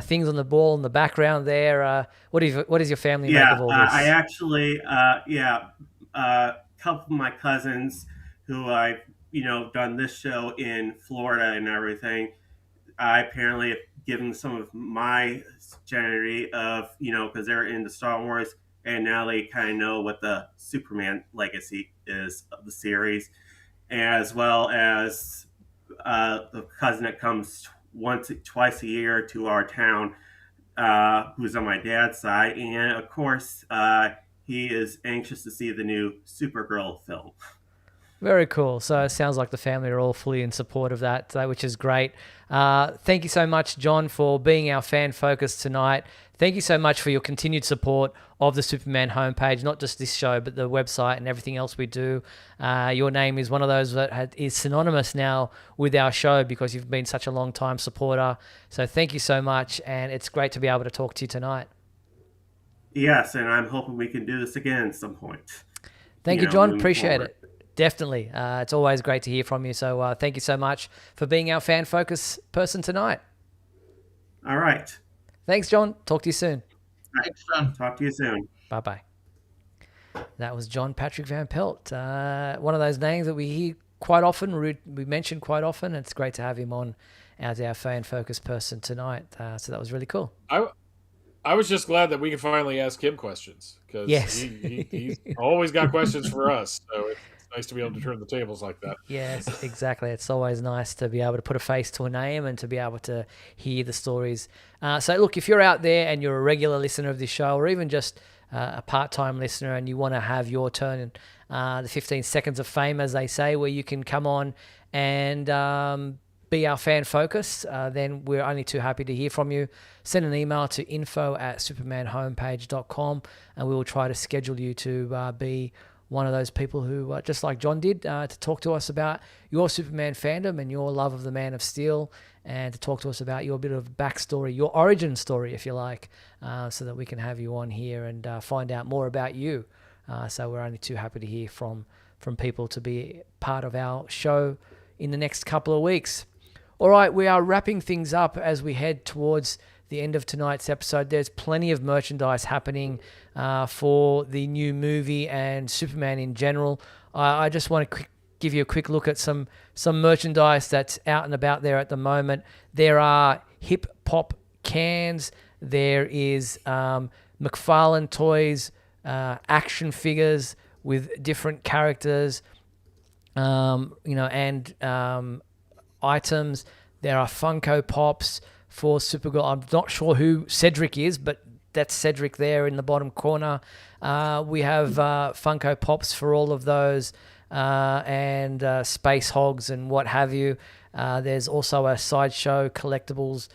A: things on the wall in the background there. What does your family make of all this?
T: I actually, a couple of my cousins who I've, done this show in Florida and everything, I apparently have given some of my generity of, because they're into Star Wars, and now they kind of know what the Superman legacy is of the series, as well as the cousin that comes twice a year to our town, who's on my dad's side, and of course, he is anxious to see the new Supergirl film.
A: Very cool. So it sounds like the family are all fully in support of that, which is great. Thank you so much, John, for being our fan focus tonight. Thank you so much for your continued support of the Superman homepage, not just this show, but the website and everything else we do. Your name is one of those that is synonymous now with our show because you've been such a long time supporter. So thank you so much, and it's great to be able to talk to you tonight.
T: Yes, and I'm hoping we can do this again at some point.
A: Thank you, John. Appreciate it. Definitely. It's always great to hear from you. So thank you so much for being our fan focus person tonight.
T: All right.
A: Thanks, John. Talk to you soon.
C: Thanks, John.
T: Talk to you soon.
A: Bye-bye. That was John Patrick Van Pelt. One of those names that we hear quite often, we mention quite often. It's great to have him on as our fan focus person tonight. So that was really cool.
B: I was just glad that we could finally ask him questions because he's always got questions for us. So it's nice to be able to turn the tables like that.
A: Yes, exactly. It's always nice to be able to put a face to a name and to be able to hear the stories. So look, if you're out there and you're a regular listener of this show or even just a part-time listener and you want to have your turn in the 15 seconds of fame, as they say, where you can come on and be our fan focus, then we're only too happy to hear from you. Send an email to info@supermanhomepage.com and we will try to schedule you to be one of those people who, just like John did, to talk to us about your Superman fandom and your love of the Man of Steel, and to talk to us about your bit of backstory, your origin story, if you like, so that we can have you on here and find out more about you. So we're only too happy to hear from people to be part of our show in the next couple of weeks. All right, we are wrapping things up as we head towards the end of tonight's episode. There's plenty of merchandise happening for the new movie and Superman in general. I just want to give you a quick look at some merchandise that's out and about there at the moment. There are hip pop cans. There is McFarlane toys, action figures with different characters, and items. There are Funko Pops for Supergirl. I'm not sure who Cedric is, but that's Cedric there in the bottom corner. We have Funko Pops for all of those and Space Hogs and what have you. There's also a Sideshow Collectibles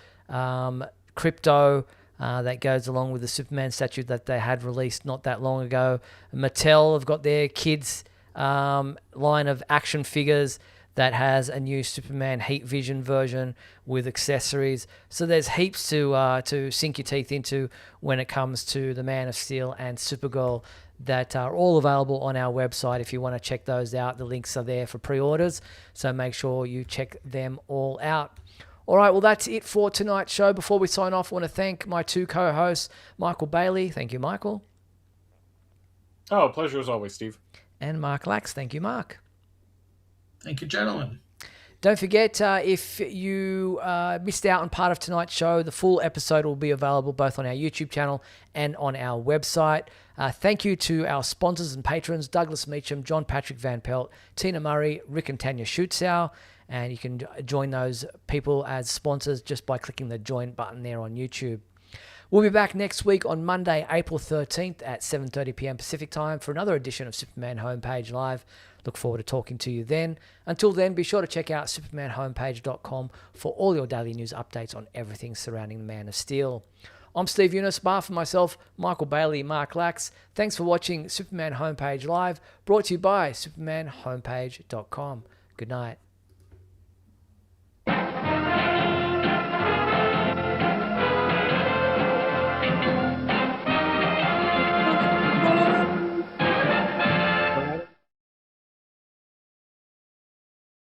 A: Crypto that goes along with the Superman statue that they had released not that long ago. Mattel have got their kids line of action figures that has a new Superman Heat Vision version with accessories. So there's heaps to sink your teeth into when it comes to the Man of Steel and Supergirl that are all available on our website. If you want to check those out, the links are there for pre-orders. So make sure you check them all out. All right, well, that's it for tonight's show. Before we sign off, I want to thank my two co-hosts, Michael Bailey. Thank you, Michael.
B: Oh, pleasure as always, Steve.
A: And Mark Lax. Thank you, Mark.
C: Thank you, gentlemen.
A: Don't forget, if you missed out on part of tonight's show, the full episode will be available both on our YouTube channel and on our website. Thank you to our sponsors and patrons, Douglas Meacham, John Patrick Van Pelt, Tina Murray, Rick and Tanya Schutzau. And you can join those people as sponsors just by clicking the join button there on YouTube. We'll be back next week on Monday, April 13th at 7:30 p.m. Pacific Time for another edition of Superman Homepage Live. Look forward to talking to you then. Until then, be sure to check out supermanhomepage.com for all your daily news updates on everything surrounding the Man of Steel. I'm Steve Eunice, bar for myself, Michael Bailey, Mark Lax. Thanks for watching Superman Homepage Live, brought to you by supermanhomepage.com. Good night.